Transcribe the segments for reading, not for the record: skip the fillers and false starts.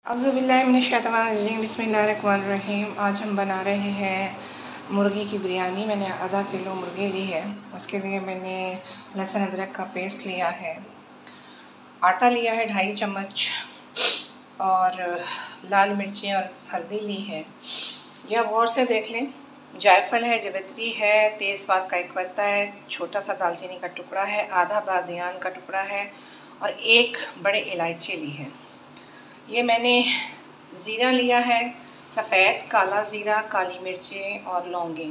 औज़ुबिल्लाहिमिनश्शैतानिर्रजीम बिस्मिल्लाहिर्रहमानिर्रहीम। आज हम बना रहे हैं मुर्गी की बिरयानी। मैंने आधा किलो मुर्गी ली है। उसके लिए मैंने लहसुन अदरक का पेस्ट लिया है, आटा लिया है 2.5 चम्मच और लाल मिर्ची और हल्दी ली है। यह गौर से देख लें। जायफल है, जवित्री है, तेज़पात का 1 पत्ता है, छोटा सा दालचीनी का टुकड़ा है, आधा बादियान का टुकड़ा है और 1 बड़े इलायची ली है। ये मैंने ज़ीरा लिया है, सफ़ेद काला ज़ीरा, काली मिर्चें और लौंगे।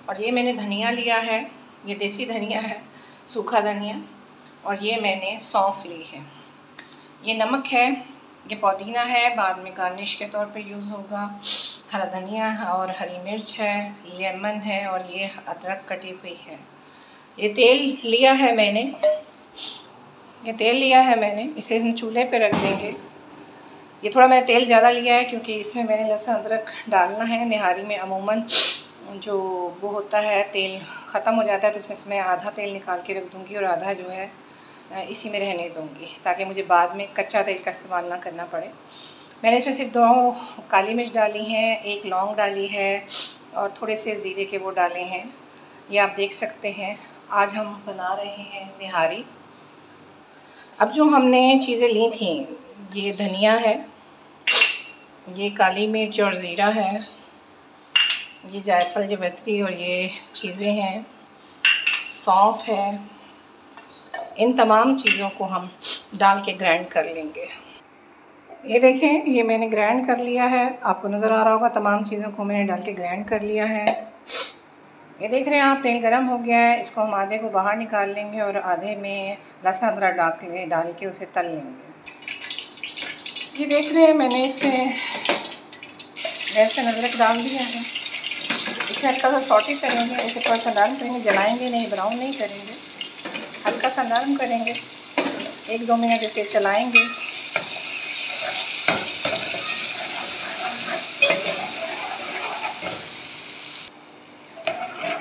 और ये मैंने धनिया लिया है, ये देसी धनिया है, सूखा धनिया। और ये मैंने सौंफ ली है। ये नमक है, ये पुदीना है, बाद में गार्निश के तौर पे यूज़ होगा। हरा धनिया और हरी मिर्च है, लेमन है और ये अदरक कटी हुई है। ये तेल लिया है मैंने, इसे हम चूल्हे पे रख देंगे। ये थोड़ा मैंने तेल ज़्यादा लिया है क्योंकि इसमें मैंने लहसुन अदरक डालना है। निहारी में अमूमन जो वो होता है तेल ख़त्म हो जाता है, तो इसमें आधा तेल निकाल के रख दूँगी और आधा जो है इसी में रहने दूँगी, ताकि मुझे बाद में कच्चा तेल का इस्तेमाल ना करना पड़े। मैंने इसमें सिर्फ 2 काली मिर्च डाली हैं, 1 लौंग डाली है और थोड़े से ज़ीरे के वो डाले हैं। ये आप देख सकते हैं। आज हम बना रहे हैं निहारी। अब जो हमने चीज़ें ली थी, ये धनिया है, ये काली मिर्च और ज़ीरा है, ये जायफल जवित्री और ये चीज़ें हैं, सौंफ है। इन तमाम चीज़ों को हम डाल के ग्राइंड कर लेंगे। ये देखें, ये मैंने ग्राइंड कर लिया है। आपको नज़र आ रहा होगा तमाम चीज़ों को मैंने डाल के ग्राइंड कर लिया है। ये देख रहे हैं आप, तेल गरम हो गया है। इसको हम आधे को बाहर निकाल लेंगे और आधे में लहसुन अदरक डाल के उसे तल लेंगे। ये देख रहे हैं, मैंने इसमें लहसुन अदरक डाल दिया है। इसे हल्का सा सौटे करेंगे, इसे थोड़ा सा नरम करेंगे, जलाएंगे नहीं, ब्राउन नहीं करेंगे, हल्का सा नरम करेंगे। 1-2 मिनट इसे चलाएंगे।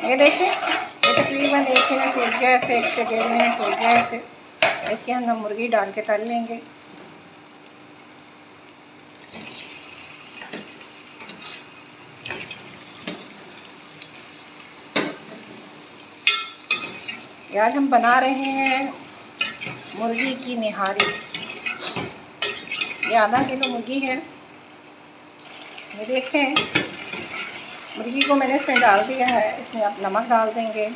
ये देखें, ये तकरीबन 1 मिनट हो गया, ऐसे 1 से 1.5 मिनट हो गया ऐसे। इसके अंदर मुर्गी डाल के तल लेंगे। आज हम बना रहे हैं मुर्गी की निहारी। ये आधा किलो मुर्गी है। ये देखें, मुर्गी को मैंने इसमें डाल दिया है। इसमें आप नमक डाल देंगे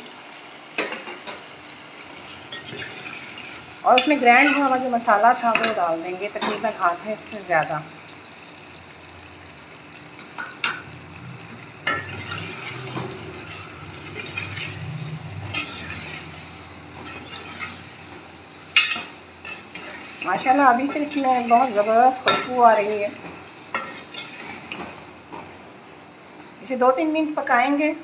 और उसमें ग्राइंड हुआ जो मसाला था वो डाल देंगे, तकरीबन आधे से ज़्यादा। माशाल्लाह अभी से इसमें बहुत ज़बरदस्त खुशबू आ रही है। इसे 2-3 मिनट पकाएंगे।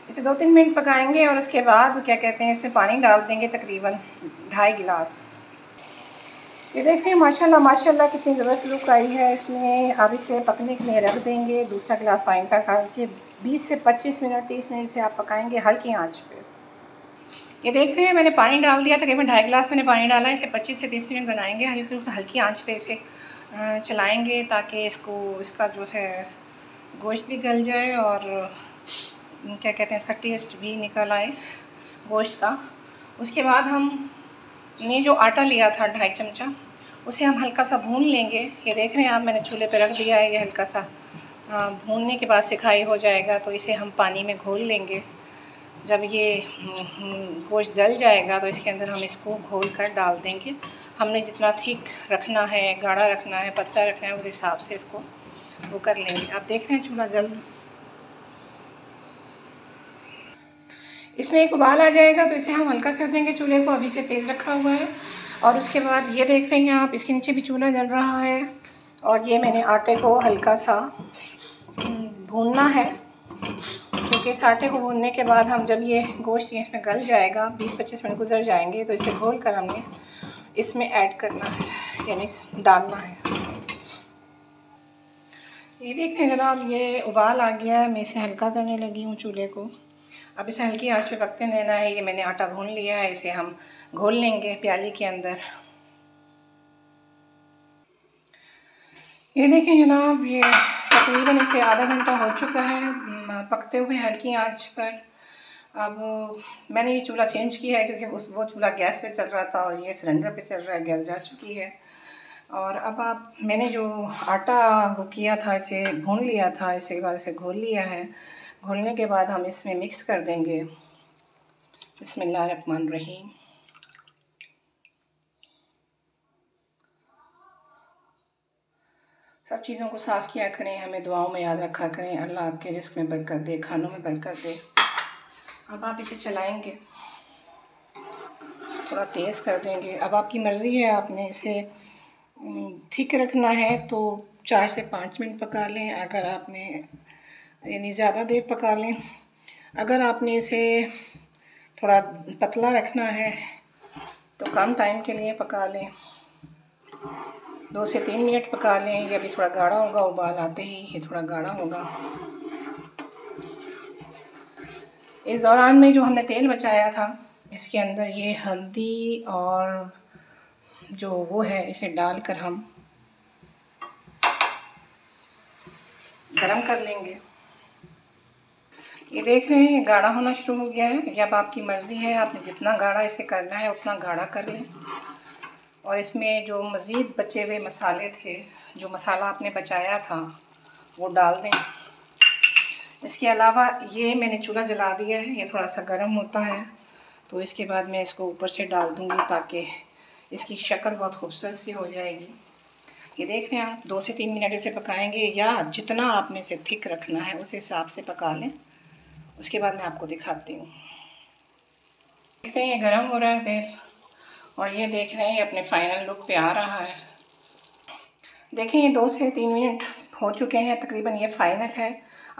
इसे 2-3 मिनट पकाएंगे और उसके बाद क्या कहते हैं, इसमें पानी डाल देंगे, तकरीबन 2.5 गिलास। ये देख रहे हैं माशाल्लाह माशाल्लाह कितनी ज़बरदस्त लुक आई है इसमें। अब इसे पकने के लिए रख देंगे। दूसरा गिलास पानी का डाल के 20 से 25 मिनट 30 मिनट से आप पकाएंगे हल्की आंच पे। ये देख रहे हैं, मैंने पानी डाल दिया, तकरीबन 2.5 गिलास मैंने पानी डाला। इसे 25 से 30 मिनट बनाएंगे। हल्की आंच पे इसे चलाएँगे ताकि इसका जो है गोश्त भी गल जाए और क्या कहते हैं, इसका टेस्ट भी निकल आए गोश्त का। उसके बाद हमने जो आटा लिया था 2.5 चमचा, उसे हम हल्का सा भून लेंगे। ये देख रहे हैं आप, मैंने चूल्हे पे रख दिया है। ये हल्का सा भूनने के बाद सिकाई हो जाएगा तो इसे हम पानी में घोल लेंगे। जब ये गोश्त गल जाएगा तो इसके अंदर हम इसको घोल कर डाल देंगे। हमने जितना थिक रखना है, गाढ़ा रखना है, पतला रखना है, उस हिसाब से इसको वो कर लेंगे। आप देख रहे हैं चूल्हा जल, इसमें एक उबाल आ जाएगा तो इसे हम हल्का कर देंगे चूल्हे को। अभी से तेज़ रखा हुआ है। और उसके बाद ये देख रही हैं आप, इसके नीचे भी चूल्हा जल रहा है और ये मैंने आटे को हल्का सा भूनना है, क्योंकि इस आटे को भूनने के बाद हम जब ये गोश्त इसमें गल जाएगा, 20-25 मिनट गुजर जाएंगे, तो इसे घोल कर हमने इसमें ऐड करना है, यानी डालना है। ये देखें जनाब, ये उबाल आ गया है। मैं इसे हल्का करने लगी हूँ चूल्हे को। अब इसे हल्की आंच पे पकने देना है। ये मैंने आटा भून लिया है, इसे हम घोल लेंगे प्याली के अंदर। ये देखें जनाब, ये तकरीबन इसे आधा घंटा हो चुका है पकते हुए हल्की आंच पर। अब मैंने ये चूल्हा चेंज किया है क्योंकि वो चूल्हा गैस पे चल रहा था और ये सिलेंडर पे चल रहा है, गैस जा चुकी है। और अब मैंने जो आटा वो किया था, इसे भून लिया था, इसे बाद इसे घोल लिया है। घोलने के बाद हम इसमें मिक्स कर देंगे। बिस्मिल्लाहिर्रहमानिर्रहीम। सब चीज़ों को साफ़ किया करें, हमें दुआओं में याद रखा करें। अल्लाह आपके रिस्क में बरकत दे, खानों में बरकत दे। अब आप इसे चलाएंगे, थोड़ा तेज़ कर देंगे। अब आपकी मर्ज़ी है, आपने इसे ठीक रखना है तो 4 से 5 मिनट पका लें। अगर आपने यानी ज़्यादा देर पका लें। अगर आपने इसे थोड़ा पतला रखना है तो कम टाइम के लिए पका लें, 2 से 3 मिनट पका लें। ये अभी थोड़ा गाढ़ा होगा, उबाल आते ही ये थोड़ा गाढ़ा होगा। इस दौरान में जो हमने तेल बचाया था, इसके अंदर ये हल्दी और जो वो है इसे डालकर हम गरम कर लेंगे। ये देख रहे हैं, ये गाढ़ा होना शुरू हो गया है। ये अब आपकी मर्ज़ी है, आपने जितना गाढ़ा इसे करना है उतना गाढ़ा कर लें। और इसमें जो मज़ीद बचे हुए मसाले थे, जो मसाला आपने बचाया था, वो डाल दें। इसके अलावा ये मैंने चूल्हा जला दिया है, ये थोड़ा सा गर्म होता है तो इसके बाद मैं इसको ऊपर से डाल दूँगी ताकि इसकी शक्ल बहुत खूबसूरत सी हो जाएगी। ये देख रहे हैं आप, 2 से 3 मिनट इसे पकाएंगे, या जितना आपने इसे थिक रखना है उस हिसाब से पका लें। उसके बाद मैं आपको दिखाती हूँ। देख रहे हैं, ये गर्म हो रहा है तेल, और ये देख रहे हैं ये अपने फाइनल लुक पे आ रहा है। देखें, ये 2 से 3 मिनट हो चुके हैं तकरीबन, ये फाइनल है।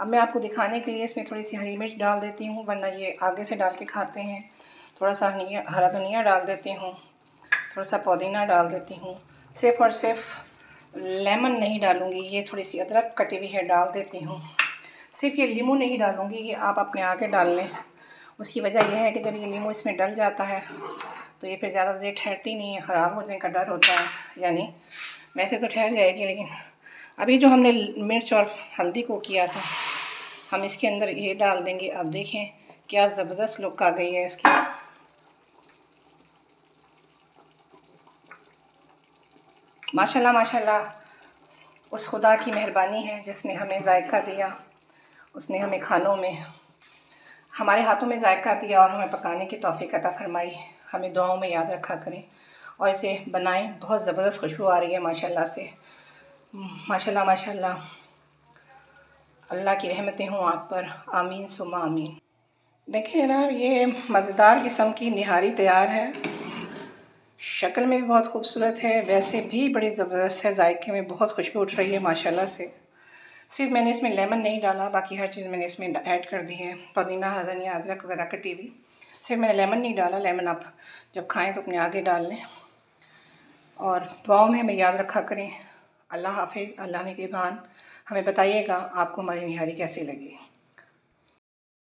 अब मैं आपको दिखाने के लिए इसमें थोड़ी सी हरी मिर्च डाल देती हूँ, वरना ये आगे से डाल के खाते हैं। थोड़ा सा हरा धनिया डाल देती हूँ, थोड़ा सा पुदीना डाल देती हूँ। सिर्फ़ और सिर्फ लेमन नहीं डालूँगी, ये थोड़ी सी अदरक कटी हुई है डाल देती हूँ। सिर्फ ये लीमू नहीं डालूँगी, ये आप अपने आगे डाल लें। उसकी वजह यह है कि जब ये लीमू इसमें डल जाता है तो ये फिर ज़्यादा देर ठहरती नहीं है, ख़राब होने का डर होता है। यानी वैसे तो ठहर जाएगी, लेकिन अभी जो हमने मिर्च और हल्दी को किया था, हम इसके अंदर ये डाल देंगे। अब देखें क्या ज़बरदस्त लुक आ गई है इसकी। माशाल्लाह माशाल्लाह, उस खुदा की मेहरबानी है जिसने हमें जायका दिया, उसने हमें खानों में, हमारे हाथों में जायका दिया और हमें पकाने की तौफीक अता फरमाई। हमें दुआओं में याद रखा करें और इसे बनाएं। बहुत ज़बरदस्त खुशबू आ रही है माशाल्लाह से। माशाल्लाह माशाल्लाह, अल्लाह की रहमतें हों आप पर, आमीन सुमा आमीन। देखिए ना, ये मज़ेदार किस्म की निहारी तैयार है। शक्ल में भी बहुत खूबसूरत है, वैसे भी बड़ी ज़बरदस्त है, जायके में बहुत खुशबू उठ रही है माशाल्लाह से। सिर्फ मैंने इसमें लेमन नहीं डाला, बाकी हर चीज़ मैंने इसमें ऐड कर दी है। पुदीना, धनिया, अदरक वगैरह कटी हुई। सिर्फ मैंने लेमन नहीं डाला, लेमन आप जब खाएं तो अपने आगे डाल लें। और दुआओं में हमें याद रखा करें। अल्लाह हाफिज़, अल्लाह निगहबान। हमें बताइएगा आपको हमारी निहारी कैसी लगी।